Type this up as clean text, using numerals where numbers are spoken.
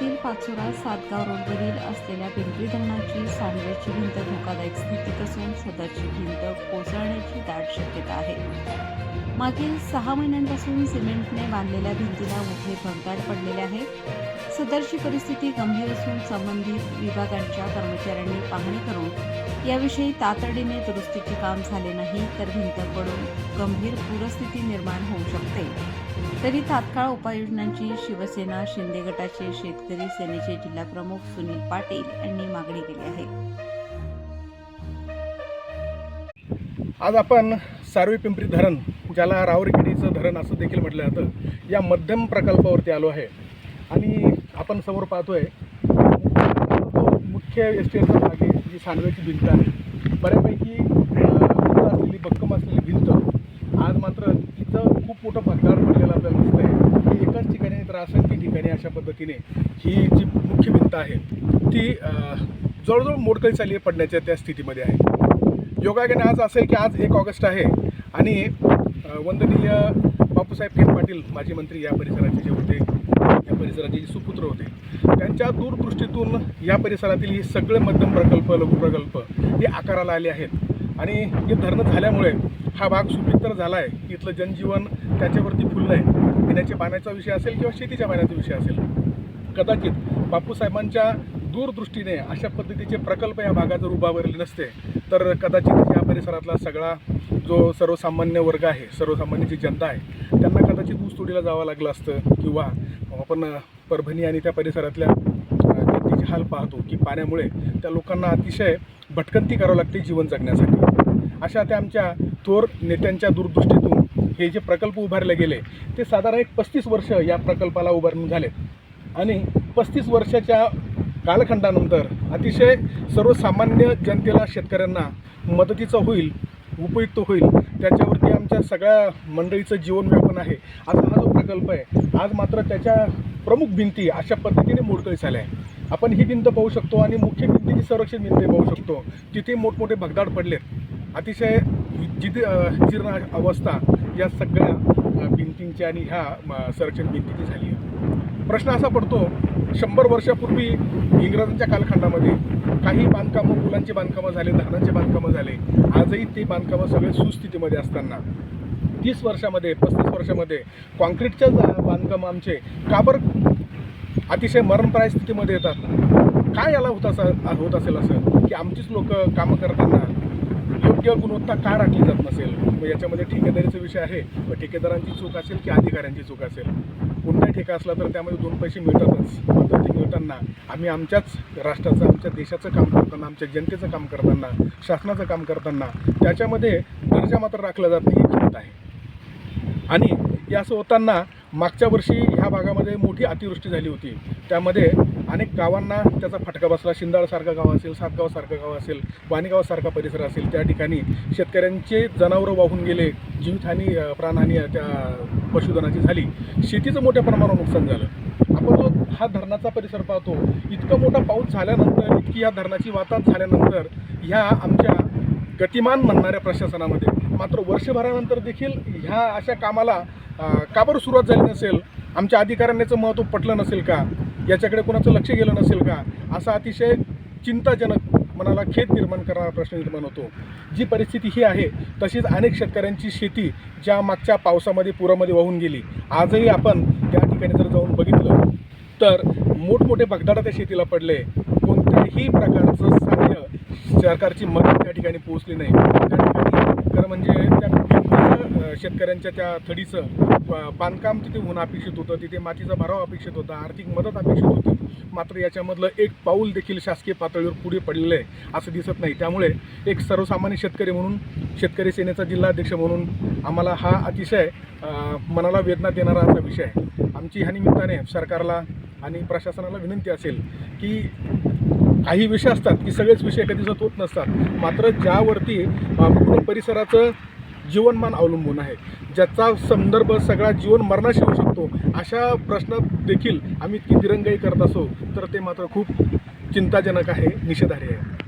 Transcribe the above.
तालुक्यातील पाचोरा सातगाव रोडवरील असलेल्या पिंपरी धरणाची सांडव्याची भिंत धोकादायक स्थितीत असून सदरची भिंत कोसळण्याची दाट शक्यता आहे। मागील 6 महिन्यांपासून सिमेंटने बांधलेल्या भिंतीला मोठे भगदाड पडलेले आहे। सदरची परिस्थिती गंभीर असून संबंधित विभागांच्या कर्मचाऱ्यांनी पाहणी करून याविषयी तातडीने दुरुस्तीचे काम झाले नाही तर भिंत पडून गंभीर पूरस्थिती निर्माण होऊ शकते। तरी तात्काळ उपाययोजनांची शिवसेना शिंदे गटाचे शेतकरी सेनेचे जिल्हाप्रमुख सुनील पाटील यांनी मागणी केली आहे। आज आपण सारवी पिंपरी धरण, ज्याला रावरखेडीचं धरण असं देखील म्हटलं जातं, या मध्यम प्रकल्पावरती आलो आहे आणि आपण समोर पाहतोय मुख्य एसटीचा भाग आहे, जी सांडव्याची भिंत आहे। बऱ्यापैकी असलेली भक्कम असलेली भिंत आज मात्र तिचं खूप मोठं भगदाड पडलेलं आपल्याला दिसतंय की एकाच ठिकाणी तर असंख्य ठिकाणी अशा पद्धतीने ही जी मुख्य भिंत आहे ती जवळजवळ मोडकळीस आली पडण्याच्या त्या स्थितीमध्ये आहे। योगायोगाने आज असेल की आज 1 ऑगस्ट आहे आणि वंदनीय बापूसाहेब खेम पाटील माजी मंत्री या परिसराचे जे होते, या परिसराचे जे सुपुत्र होते, त्यांच्या दूरदृष्टीतून या परिसरातील हे सगळे मध्यम प्रकल्प, लघु प्रकल्प हे आकाराला आले आहेत आणि हे धरणं झाल्यामुळे हा भाग सुपीक तर झाला आहे। इथलं जनजीवन त्याच्यावरती फुललं आहे। पिण्याच्या पाण्याचा विषय असेल किंवा शेतीच्या पाण्याचा विषय असेल, कदाचित बापूसाहेबांच्या दूरदृष्टीने अशा पद्धतीचे प्रकल्प या भागात जर उभारले नसते तर कदाचित या परिसरातला सगळा जो सर्वसामान्य वर्ग आहे, सर्वसामान्य जी जनता आहे, त्यांना कदाचित ऊसतोडीला जावं लागलं असतं किंवा आपण परभणी आणि त्या परिसरातल्या जनतेचे हाल पाहतो की पाण्यामुळे त्या लोकांना अतिशय भटकंती करावं लागते जीवन जगण्यासाठी। अशा त्या आमच्या थोर नेत्यांच्या दूरदृष्टीतून हे जे प्रकल्प उभारले गेले ते साधारण एक 35 वर्ष या प्रकल्पाला उभारून झाले आणि 35 वर्षाच्या कालखंडानंतर अतिशय सर्वसामान्य जनतेला, शेतकऱ्यांना मदतीचं होईल, उपयुक्त होईल, त्याच्यावरती आमच्या सगळ्या मंडळीचं जीवनव्यापन आहे। आता हा जो प्रकल्प आहे आज मात्र त्याच्या प्रमुख भिंती अशा पद्धतीने मोडकळीस आल्या आहे। आपण ही भिंत पाहू शकतो आणि मुख्य भिंतीची संरक्षित भिंत पाहू शकतो, तिथे मोठमोठे भगदाड पडलेत। अतिशय जीर्ण अवस्था या सगळ्या भिंतींची आणि ह्या संरक्षण भिंतीची झाली आहे। प्रश्न असा पडतो, 100 वर्षापूर्वी इंग्रजांच्या कालखंडामध्ये काही बांधकामं, पुलांची बांधकामं झाले, धरणांचे बांधकामं झाले, आजही ते बांधकामं सगळे सुस्थितीमध्ये असताना 30 वर्षामध्ये, 35 वर्षामध्ये कॉन्क्रीटच्या बांधकामं आमचे का बरं अतिशय मरणप्राय स्थितीमध्ये येतात? काय याला होत असेल असं की आमचीच लोक कामं करताना योग्य गुणवत्ता का राखली जात नसेल? मग याच्यामध्ये ठेकेदारीचा विषय आहे, व ठेकेदारांची चूक असेल की अधिकाऱ्यांची चूक असेल? कोणताही ठेका असला तर त्यामध्ये 2 पैसे मिळतातच, मात्र ते मिळताना आम्ही आमच्याच राष्ट्राचं, आमच्या देशाचं काम करताना, आमच्या जनतेचं काम करताना, शासनाचं काम करताना त्याच्यामध्ये दर्जा मात्र राखला जात नाही, ही खंत आहे। आणि हे असं होताना मागच्या वर्षी ह्या भागामध्ये मोठी अतिवृष्टी झाली होती, त्यामध्ये अनेक गावांना त्याचा फटका बसला। शिंदाळसारखं गाव असेल, सातगावसारखं गाव असेल, वाणीगावसारखा परिसर असेल, त्या ठिकाणी शेतकऱ्यांचे जनावरं वाहून गेले, जीवितहानी, प्राणहानी त्या पशुधनाची झाली, शेतीचं मोठ्या प्रमाणावर नुकसान झालं। आपण जो हा धरणाचा परिसर पाहतो, इतका मोठा पाऊस झाल्यानंतर, इतकी या धरणाची वाताहत झाल्यानंतर ह्या आमच्या गतिमान म्हणणाऱ्या प्रशासनामध्ये मात्र वर्षभरानंतर देखील ह्या अशा कामाला का बरं सुरुवात झाली नसेल? आमच्या अधिकाऱ्यांचं महत्त्व पटलं नसेल का? याच्याकडे कोणाचं लक्ष गेलं नसेल का? असा अतिशय चिंताजनक, मनाला खेद निर्माण करणारा प्रश्न निर्माण होतो। जी परिस्थिती ही आहे तशीच अनेक शेतकऱ्यांची शेती ज्या मागच्या पावसामध्ये, पुरामध्ये वाहून गेली, आजही आपण त्या ठिकाणी जर जाऊन बघितलं तर मोठमोठे भगदाड त्या शेतीला पडले। कोणत्याही प्रकारचं सहाय्य, सरकारची मदत त्या ठिकाणी पोहोचली नाही। त्या ठिकाणी खरं म्हणजे त्या शेतकऱ्यांच्या त्या थडीचं बांधकाम तिथे होणं अपेक्षित होतं, तिथे मातीचा भराव अपेक्षित होता, आर्थिक मदत अपेक्षित होती, मात्र याच्यामधलं एक पाऊल देखील शासकीय पातळीवर पुढे पडलेलं आहे असं दिसत नाही। त्यामुळे एक सर्वसामान्य शेतकरी म्हणून, शेतकरी सेनेचा जिल्हाध्यक्ष म्हणून आम्हाला हा अतिशय मनाला वेदना देणारा असा विषय आहे। आमची ह्या निमित्ताने सरकारला आणि प्रशासनाला विनंती असेल की काही विषय असतात की सगळेच विषय कधी दिवसात होत नसतात, मात्र ज्यावरती पूर्ण परिसराचं जीवनमान अवलंबून आहे, ज्याचा संदर्भ सगळा जीवन मरणाशी होऊ शकतो, अशा प्रश्नात देखील आम्ही इतकी दिरंगाई करत असो तर ते मात्र खूप चिंताजनक आहे, निषेधार्ह आहे।